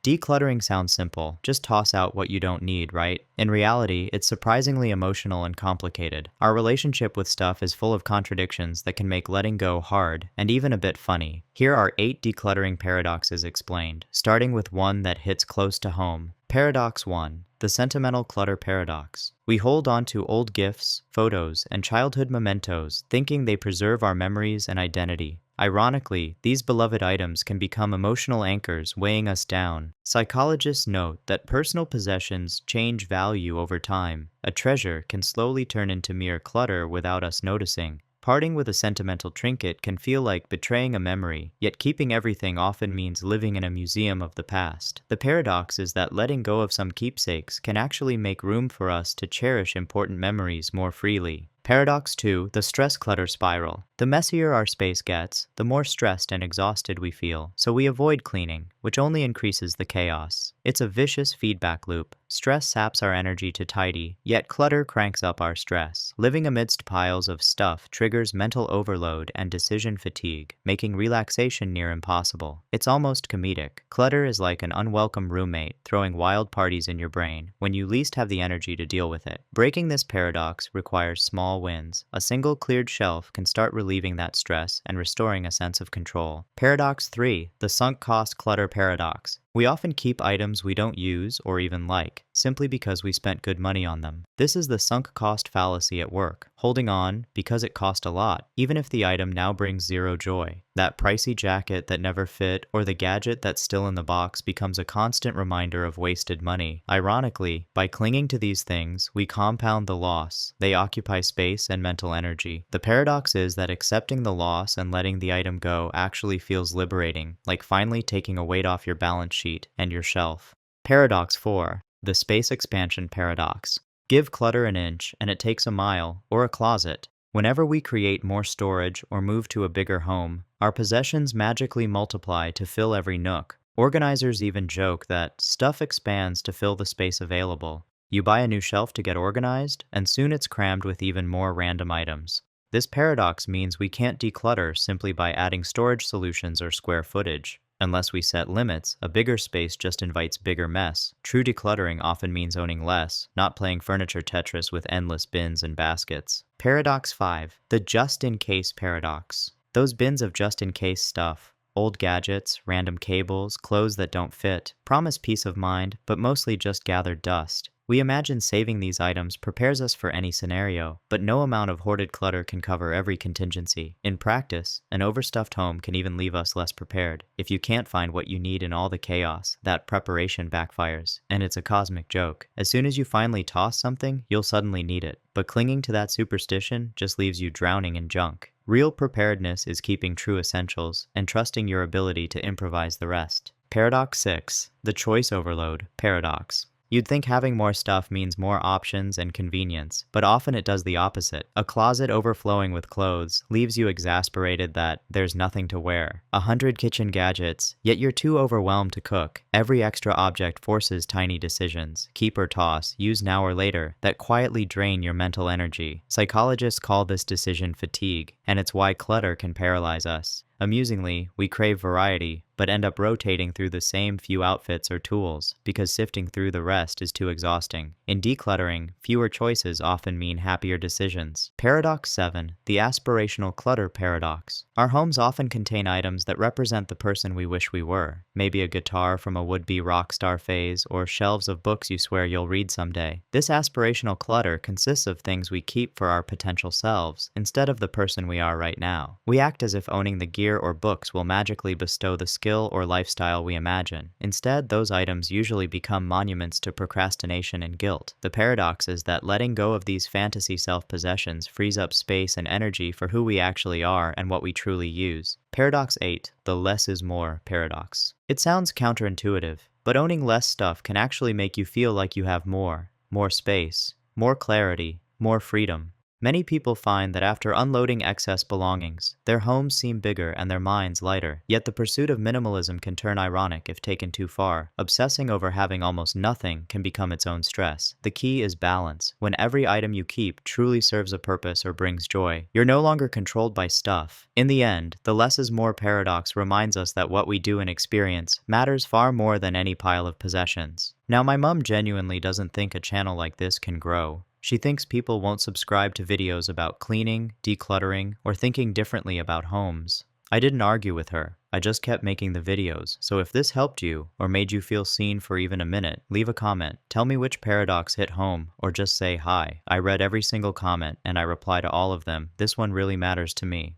Decluttering sounds simple, just toss out what you don't need, right? In reality, it's surprisingly emotional and complicated. Our relationship with stuff is full of contradictions that can make letting go hard and even a bit funny. Here are 8 decluttering paradoxes explained, starting with one that hits close to home. Paradox 1. The sentimental clutter paradox. We hold on to old gifts, photos, and childhood mementos, thinking they preserve our memories and identity. Ironically, these beloved items can become emotional anchors weighing us down. Psychologists note that personal possessions change value over time. A treasure can slowly turn into mere clutter without us noticing. Parting with a sentimental trinket can feel like betraying a memory, yet keeping everything often means living in a museum of the past. The paradox is that letting go of some keepsakes can actually make room for us to cherish important memories more freely. Paradox 2. The stress clutter spiral. The messier our space gets, the more stressed and exhausted we feel, so we avoid cleaning, which only increases the chaos. It's a vicious feedback loop. Stress saps our energy to tidy, yet clutter cranks up our stress. Living amidst piles of stuff triggers mental overload and decision fatigue, making relaxation near impossible. It's almost comedic. Clutter is like an unwelcome roommate throwing wild parties in your brain when you least have the energy to deal with it. Breaking this paradox requires small wins. A single cleared shelf can start relieving that stress and restoring a sense of control. Paradox 3. The sunk cost clutter paradox. We often keep items we don't use or even like, simply because we spent good money on them. This is the sunk cost fallacy at work, holding on because it cost a lot, even if the item now brings zero joy. That pricey jacket that never fit or the gadget that's still in the box becomes a constant reminder of wasted money. Ironically, by clinging to these things, we compound the loss. They occupy space and mental energy. The paradox is that accepting the loss and letting the item go actually feels liberating, like finally taking a weight off your balance sheet and your shelf. Paradox 4. The space expansion paradox. Give clutter an inch and it takes a mile, or a closet. Whenever we create more storage or move to a bigger home, our possessions magically multiply to fill every nook. Organizers even joke that stuff expands to fill the space available. You buy a new shelf to get organized, and soon it's crammed with even more random items. This paradox means we can't declutter simply by adding storage solutions or square footage. Unless we set limits, a bigger space just invites bigger mess. True decluttering often means owning less, not playing furniture Tetris with endless bins and baskets. Paradox 5. The just-in-case paradox. Those bins of just-in-case stuff, old gadgets, random cables, clothes that don't fit, promise peace of mind, but mostly just gathered dust. We imagine saving these items prepares us for any scenario, but no amount of hoarded clutter can cover every contingency. In practice, an overstuffed home can even leave us less prepared. If you can't find what you need in all the chaos, that preparation backfires, and it's a cosmic joke. As soon as you finally toss something, you'll suddenly need it, but clinging to that superstition just leaves you drowning in junk. Real preparedness is keeping true essentials and trusting your ability to improvise the rest. Paradox 6. The choice overload paradox. You'd think having more stuff means more options and convenience, but often it does the opposite. A closet overflowing with clothes leaves you exasperated that there's nothing to wear. 100 kitchen gadgets, yet you're too overwhelmed to cook. Every extra object forces tiny decisions, keep or toss, use now or later, that quietly drain your mental energy. Psychologists call this decision fatigue, and it's why clutter can paralyze us. Amusingly, we crave variety, but end up rotating through the same few outfits or tools because sifting through the rest is too exhausting. In decluttering, fewer choices often mean happier decisions. Paradox 7. The aspirational clutter paradox. Our homes often contain items that represent the person we wish we were. Maybe a guitar from a would-be rock star phase, or shelves of books you swear you'll read someday. This aspirational clutter consists of things we keep for our potential selves, instead of the person we are right now. We act as if owning the gear or books will magically bestow the skill or lifestyle we imagine. Instead, those items usually become monuments to procrastination and guilt. The paradox is that letting go of these fantasy self-possessions frees up space and energy for who we actually are and what we truly use. Paradox 8. The less is more paradox. It sounds counterintuitive, but owning less stuff can actually make you feel like you have more space, more clarity, more freedom. Many people find that after unloading excess belongings, their homes seem bigger and their minds lighter. Yet the pursuit of minimalism can turn ironic if taken too far. Obsessing over having almost nothing can become its own stress. The key is balance. When every item you keep truly serves a purpose or brings joy, you're no longer controlled by stuff. In the end, the less is more paradox reminds us that what we do and experience matters far more than any pile of possessions. Now, my mom genuinely doesn't think a channel like this can grow. She thinks people won't subscribe to videos about cleaning, decluttering, or thinking differently about homes. I didn't argue with her. I just kept making the videos. So if this helped you, or made you feel seen for even a minute, leave a comment. Tell me which paradox hit home, or just say hi. I read every single comment, and I reply to all of them. This one really matters to me.